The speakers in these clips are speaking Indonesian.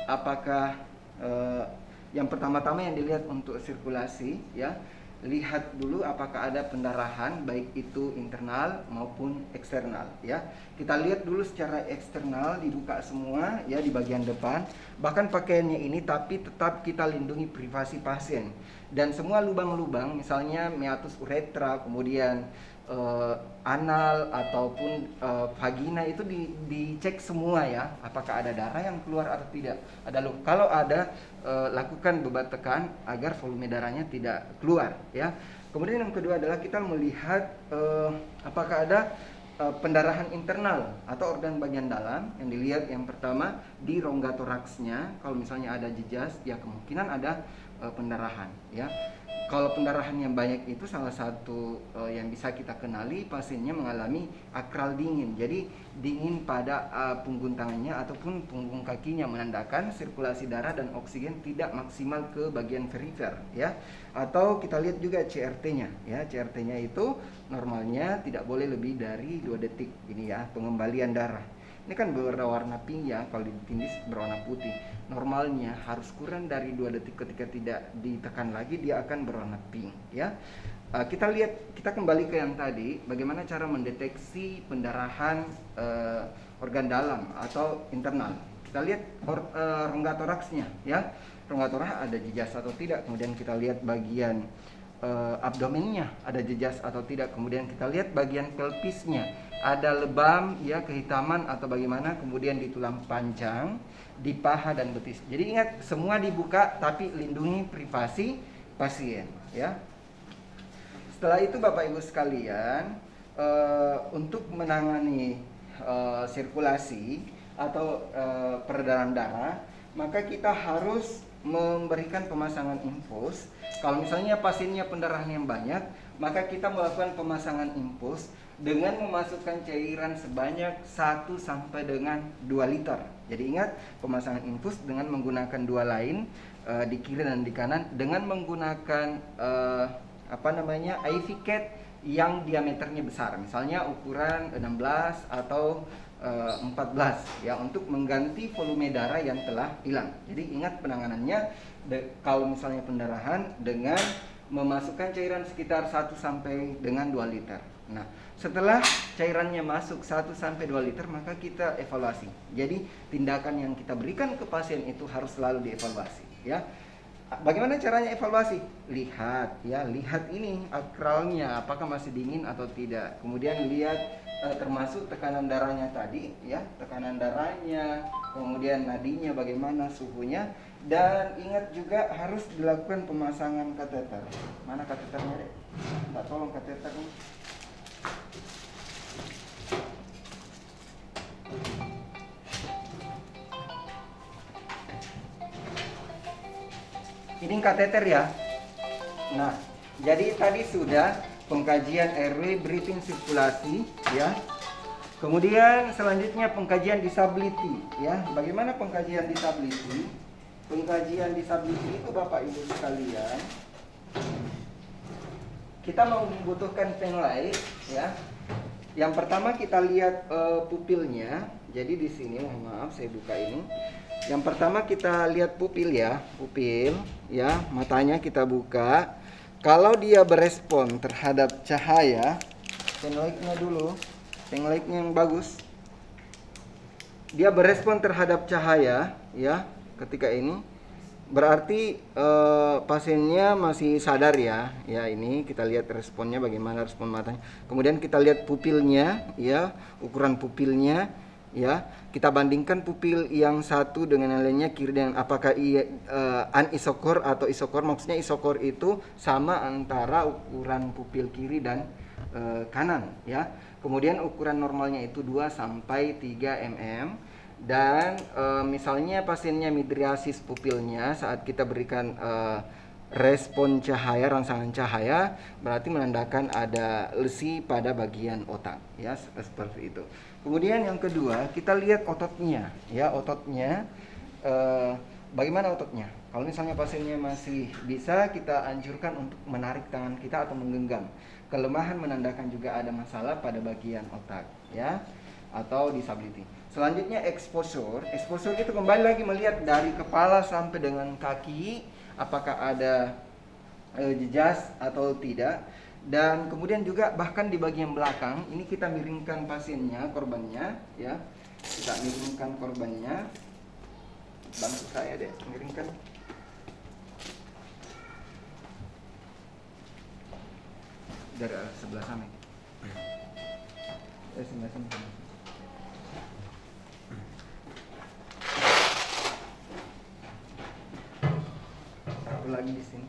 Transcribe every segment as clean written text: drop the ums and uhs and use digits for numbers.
apakah yang pertama-tama yang dilihat untuk sirkulasi, ya, lihat dulu apakah ada pendarahan baik itu internal maupun eksternal, ya. Kita lihat dulu secara eksternal, dibuka semua ya di bagian depan, bahkan pakaiannya ini, tapi tetap kita lindungi privasi pasien. Dan semua lubang-lubang, misalnya meatus uretra, kemudian anal ataupun vagina itu dicek semua ya, apakah ada darah yang keluar atau tidak. Kalau ada, lakukan beban tekan agar volume darahnya tidak keluar ya. Kemudian yang kedua adalah kita melihat apakah ada pendarahan internal atau organ bagian dalam. Yang dilihat yang pertama di rongga toraksnya, kalau misalnya ada jejas ya kemungkinan ada pendarahan ya. Kalau pendarahan yang banyak itu salah satu yang bisa kita kenali pasiennya mengalami akral dingin. Jadi dingin pada punggung tangannya ataupun punggung kakinya, menandakan sirkulasi darah dan oksigen tidak maksimal ke bagian perifer ya. Atau kita lihat juga CRT-nya ya. CRT-nya itu normalnya tidak boleh lebih dari 2 detik ini ya, pengembalian darah. Ini kan berwarna pink ya, kalau ditindis berwarna putih. Normalnya harus kurang dari 2 detik, ketika tidak ditekan lagi dia akan berwarna pink ya. Kita kembali ke yang tadi, bagaimana cara mendeteksi pendarahan organ dalam atau internal. Kita lihat rongga toraksnya ya. Rongga toraks ada jejas atau tidak, kemudian kita lihat bagian abdomennya ada jejas atau tidak, kemudian kita lihat bagian pelvisnya ada lebam ya, kehitaman atau bagaimana, kemudian di tulang panjang, di paha dan betis. Jadi ingat, semua dibuka tapi lindungi privasi pasien ya. Setelah itu Bapak Ibu sekalian, untuk menangani sirkulasi atau peredaran darah, maka kita harus memberikan pemasangan infus. Kalau misalnya pasiennya pendarahan yang banyak, maka kita melakukan pemasangan infus dengan memasukkan cairan sebanyak 1 sampai dengan 2 liter. Jadi ingat, pemasangan infus dengan menggunakan 2 lain di kiri dan di kanan, dengan menggunakan IV cat yang diameternya besar, misalnya ukuran 16 atau 14 ya, untuk mengganti volume darah yang telah hilang. Jadi ingat penanganannya, kalau misalnya pendarahan, dengan memasukkan cairan sekitar 1 sampai dengan 2 liter. Nah, setelah cairannya masuk 1 sampai 2 liter, maka kita evaluasi. Jadi tindakan yang kita berikan ke pasien itu harus selalu dievaluasi ya. Bagaimana caranya evaluasi? Lihat ya, lihat ini akralnya apakah masih dingin atau tidak. Kemudian lihat termasuk tekanan darahnya tadi ya, tekanan darahnya, kemudian nadinya bagaimana, suhunya, dan ingat juga harus dilakukan pemasangan kateter. Mana kateternya, Dek? Minta tolong kateter. Ini kateter ya. Nah, jadi tadi sudah pengkajian airway, breathing, sirkulasi ya. Kemudian selanjutnya pengkajian disability ya. Bagaimana pengkajian disability? Pengkajian disability itu Bapak Ibu sekalian, kita membutuhkan penlight ya. Yang pertama kita lihat pupilnya. Jadi di sini, mohon maaf saya buka ini. Yang pertama kita lihat pupil ya, pupil ya, matanya kita buka. Kalau dia berespon terhadap cahaya, penlightnya dulu, penlightnya yang bagus. Dia berespon terhadap cahaya ya, ketika ini berarti pasiennya masih sadar ya. Ya, ini kita lihat responnya, bagaimana respon matanya. Kemudian kita lihat pupilnya ya, ukuran pupilnya ya. Kita bandingkan pupil yang satu dengan yang lainnya, kiri dan apakah anisokor atau isokor. Maksudnya isokor itu sama antara ukuran pupil kiri dan kanan ya. Kemudian ukuran normalnya itu 2 sampai 3 mm. Dan misalnya pasiennya midriasis pupilnya, saat kita berikan respon cahaya, rangsangan cahaya, berarti menandakan ada lesi pada bagian otak ya, seperti itu. Kemudian yang kedua, kita lihat ototnya ya, ototnya bagaimana ototnya. Kalau misalnya pasiennya masih bisa, kita anjurkan untuk menarik tangan kita atau menggenggam. Kelemahan menandakan juga ada masalah pada bagian otak ya, atau disability. Selanjutnya exposure. Exposure itu kembali lagi melihat dari kepala sampai dengan kaki, apakah ada jejas atau tidak. Dan kemudian juga bahkan di bagian belakang, ini kita miringkan pasiennya, korbannya, ya. Kita miringkan korbannya. Bantu saya deh, miringkan. Dari sebelah sana. Sebelah sana. Satu lagi di sini.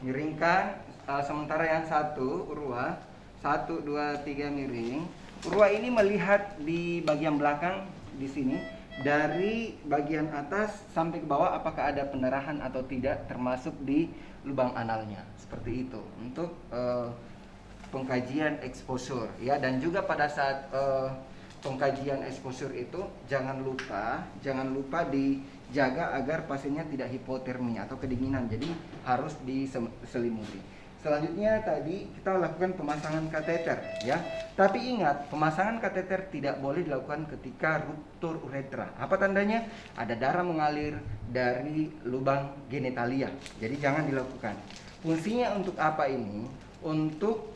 Miringkan, sementara yang satu Urwa 1, 2, 3 miring. Urwa ini melihat di bagian belakang di sini, dari bagian atas sampai ke bawah apakah ada pendarahan atau tidak, termasuk di lubang analnya. Seperti itu untuk pengkajian exposure, ya. Dan juga pada saat pengkajian exposure itu jangan lupa dijaga agar pasiennya tidak hipotermia atau kedinginan, jadi harus diselimuti. Selanjutnya tadi kita lakukan pemasangan kateter, ya. Tapi ingat, pemasangan kateter tidak boleh dilakukan ketika ruptur uretra. Apa tandanya? Ada darah mengalir dari lubang genitalia. Jadi jangan dilakukan. Fungsinya untuk apa ini? Untuk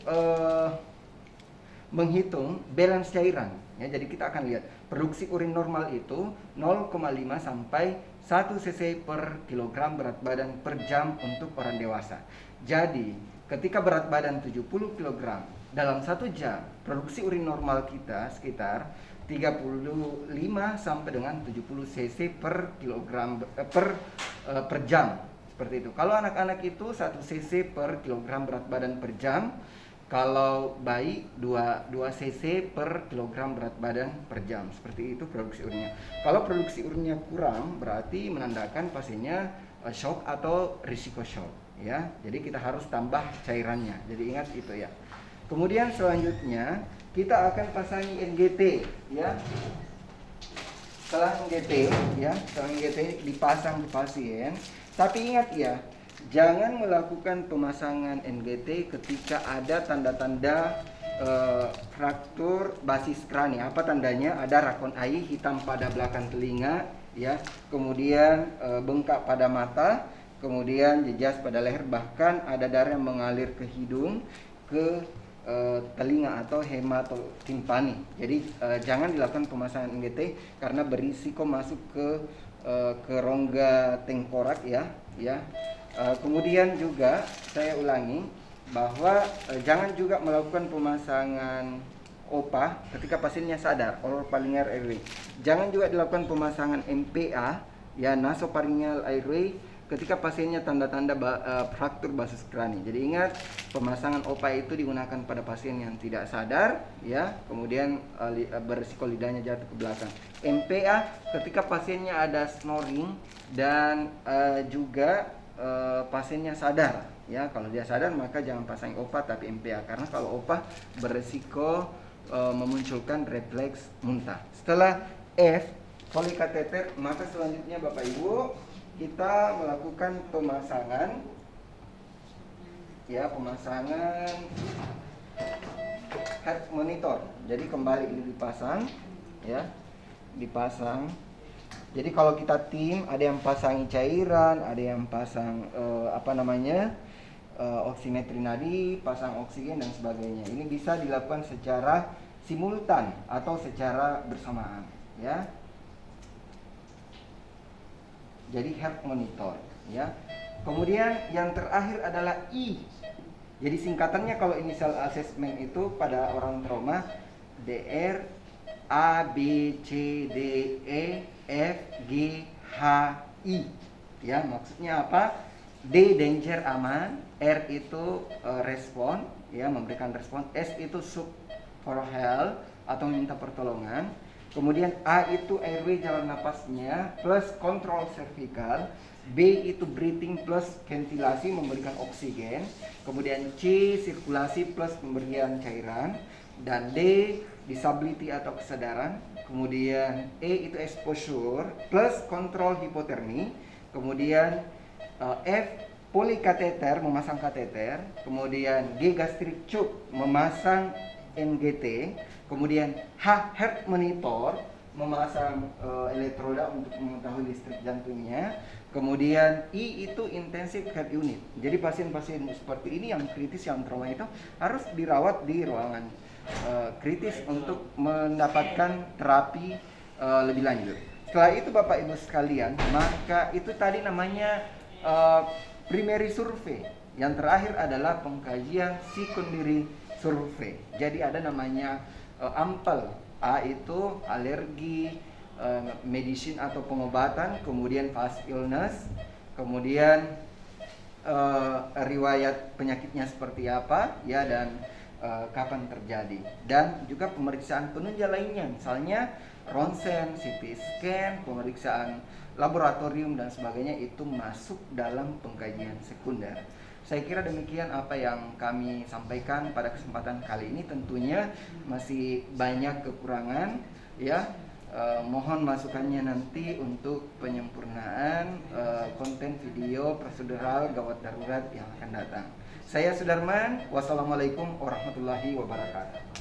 menghitung balance cairan, ya. Jadi kita akan lihat produksi urin normal itu 0,5 sampai 1 cc per kilogram berat badan per jam untuk orang dewasa. Jadi ketika berat badan 70 kg dalam 1 jam, produksi urin normal kita sekitar 35 sampai dengan 70 cc per kilogram per jam. Seperti itu. Kalau anak-anak itu 1 cc per kilogram berat badan per jam. Kalau bayi 2 cc per kilogram berat badan per jam. Seperti itu produksi urinnya. Kalau produksi urinnya kurang, berarti menandakan pasiennya shock atau risiko shock, ya. Jadi kita harus tambah cairannya. Jadi ingat itu, ya. Kemudian selanjutnya kita akan pasangi NGT, ya. Setelah NGT dipasang ke pasien. Tapi ingat, ya, jangan melakukan pemasangan NGT ketika ada tanda-tanda fraktur basis krani. Apa tandanya? Ada rakon ai hitam pada belakang telinga, ya. Kemudian bengkak pada mata, kemudian jejas pada leher, bahkan ada darah yang mengalir ke hidung, ke telinga atau hematotimpani. Jadi jangan dilakukan pemasangan NGT karena berisiko masuk ke rongga tengkorak, ya. Kemudian juga saya ulangi bahwa jangan juga melakukan pemasangan OPA ketika pasiennya sadar, oropharyngeal airway. Jangan juga dilakukan pemasangan MPA, ya, nasopharyngeal airway, ketika pasiennya tanda-tanda fraktur basis krani. Jadi ingat, pemasangan OPA itu digunakan pada pasien yang tidak sadar, ya, kemudian berisiko lidahnya jatuh ke belakang. MPA ketika pasiennya ada snoring dan juga pasiennya sadar, ya. Kalau dia sadar maka jangan pasang OPA tapi MPA, karena kalau OPA beresiko memunculkan refleks muntah. Setelah F polikateter, maka selanjutnya Bapak Ibu kita melakukan pemasangan, ya, pemasangan heart monitor. Jadi kembali ini dipasang, ya, dipasang. Jadi kalau kita tim, ada yang pasang cairan, ada yang pasang oksimetri nadi, pasang oksigen dan sebagainya. Ini bisa dilakukan secara simultan atau secara bersamaan, ya. Jadi heart monitor, ya. Kemudian yang terakhir adalah I. Jadi singkatannya kalau initial assessment itu pada orang trauma DR A B C D E F G H I, ya. Maksudnya apa? D danger aman, R itu respon, ya, memberikan respon, S itu sub for help atau minta pertolongan. Kemudian A itu airway jalan napasnya plus kontrol cervical, B itu breathing plus ventilasi memberikan oksigen, kemudian C sirkulasi plus pemberian cairan, dan D disability atau kesadaran, kemudian E itu exposure plus kontrol hipotermi, kemudian F polikateter, memasang kateter, kemudian G gastric tube, memasang NGT, kemudian H heart monitor, memasang elektroda untuk mengetahui listrik jantungnya, kemudian I itu intensive care unit. Jadi pasien-pasien seperti ini yang kritis, yang trauma itu harus dirawat di ruangan kritis untuk mendapatkan terapi lebih lanjut. Setelah itu Bapak Ibu sekalian, maka itu tadi namanya primary survey. Yang terakhir adalah pengkajian secondary survey. Jadi ada namanya AMPEL. A itu alergi, medicine atau pengobatan, kemudian past illness, kemudian riwayat penyakitnya seperti apa, ya, dan kapan terjadi, dan juga pemeriksaan penunjang lainnya, misalnya ronsen, CT scan, pemeriksaan laboratorium dan sebagainya, itu masuk dalam pengkajian sekunder. Saya kira demikian apa yang kami sampaikan pada kesempatan kali ini. Tentunya masih banyak kekurangan, ya. Mohon masukannya nanti untuk penyempurnaan konten video prosedural gawat darurat yang akan datang. Saya Sudarman, wassalamualaikum warahmatullahi wabarakatuh.